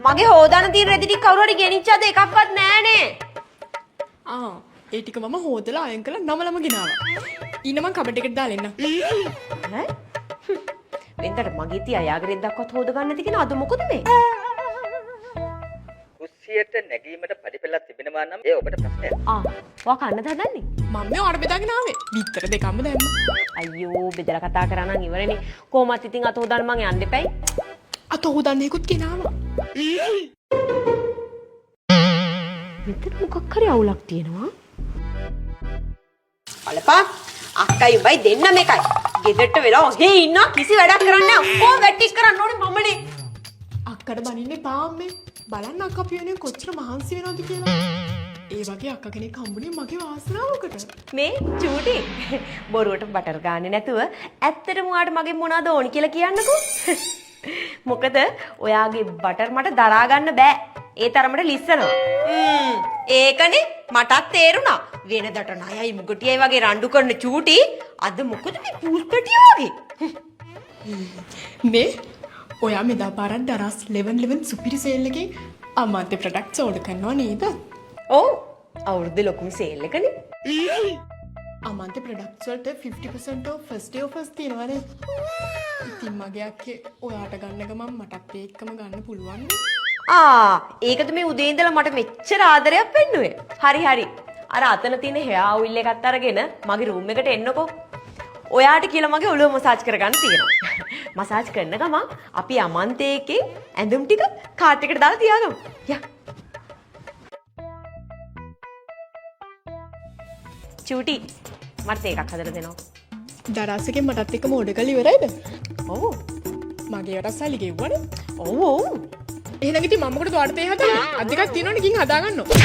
මගේ හොදන තියෙන රෙදි ටික කවුරු හරි ගෙනිච්චාද එකක්වත් නෑනේ. ඒ ටික මම හොදලා අයන් කරලා නමලම ගෙනාවා. ඊන මං කබඩ් එකට දාලා එන්න. ඈ? වෙන්දට මගේ තියා යාගේ රෙද්දක්වත් හොද ගන්න නැති කෙනා අද මොකද මේ? කුස්සියට නැගීමට පඩිපෙළක් තිබෙනවා නම් ඒ ඔබට ප්‍රශ්නයක්. ඔයා කන්නද හදන්නේ? මම මේ ඔයාලට බෙදාගෙන ආවේ. බිත්තර දෙකක්ම දැම්මා. අයියෝ බෙදලා කතා කරා නම් ඉවරනේ. කොහොමත් ඉතින් අත හොදන්න මං යන්න එපයි. අත හොදන්නේකුත් ගෙනාවා. මෙතන මොකක් හරි අවුලක් තියෙනවා. බලපන් අක්කයි උඹයි දෙන්නම එකයි. ගෙදරට වෙලා ඔහේ ඉන්න කිසි වැඩක් කරන්නේ නැහැ. ඔක්කොම වැටිස් කරන්න ඕනේ මමනේ. අක්කට බනින්න එපා අම්මේ. බලන්න අක්කා පියනේ කොච්චර මහන්සි වෙනවද කියලා. ඒ වගේ අක්කා කෙනෙක් හම්බුනේ මගේ වාසනාවකට. මේ චූටි බොරුවට බටර් ගාන්නේ නැතුව ඇත්තටම ඔයාට මගෙන් මොනවද ඕනි කියලා කියන්නකෝ. මොකද ඔයාගේ බටර් මට දරා ගන්න බෑ. ඒ තරමට ලිස්සනවා. ඒකනේ මටත් තේරුණා. වෙනදට ණයයි මුගටියයි වගේ රණ්ඩු කරන චූටි අද මොකද මේ පූල් පැටිය වගේ. මේ ඔයා මෙදා පාරක් දරස් 11 සුපිරි සේල් එකේ අමාත්‍ය ප්‍රොඩක්ට්ස් ඕඩර් කරනවා නේද? ඔව් අවුරුද්ද ලොකුම සේල් එකනේ. අමාත්‍ය ප්‍රොඩක්ට්ස් වලට 50% off first day offers තියෙනවානේ. ඉතින් මගේ අක්කේ ඔයාට ගන්න ගමන් මටත් ඒකම ගන්න පුළුවන් නේ. ඒකද මේ උදේ ඉඳලා මට මෙච්චර ආදරයක් පෙන්නුවේ. හරි. අර අතන තියෙන hair oil එකත් අරගෙන මගේ room එකට එන්නකෝ. ඔයාට කියලා මගේ ඔළුව මසාජ් කරගන්න තියෙනවා. මසාජ් කරන ගමන් අපි අමන්තේකේ ඇඳුම් ටික කාට් එකට දාලා තියාගමු. යා. චූටි මට එකක් හදලා දෙනවා. දරාසකෙන් මටත් එක්කම ඕඩර් කරලා ඉවරයිද? ඔව්. මගේ යට සල්ලි ගෙව්වනේ. ඔව්. එහෙනම් ඉතින් මම මොකටද ඔයාලට තේ හදන්නේ? අද දෙකක් තියෙනවනේ ගිහින් හදා ගන්නවා.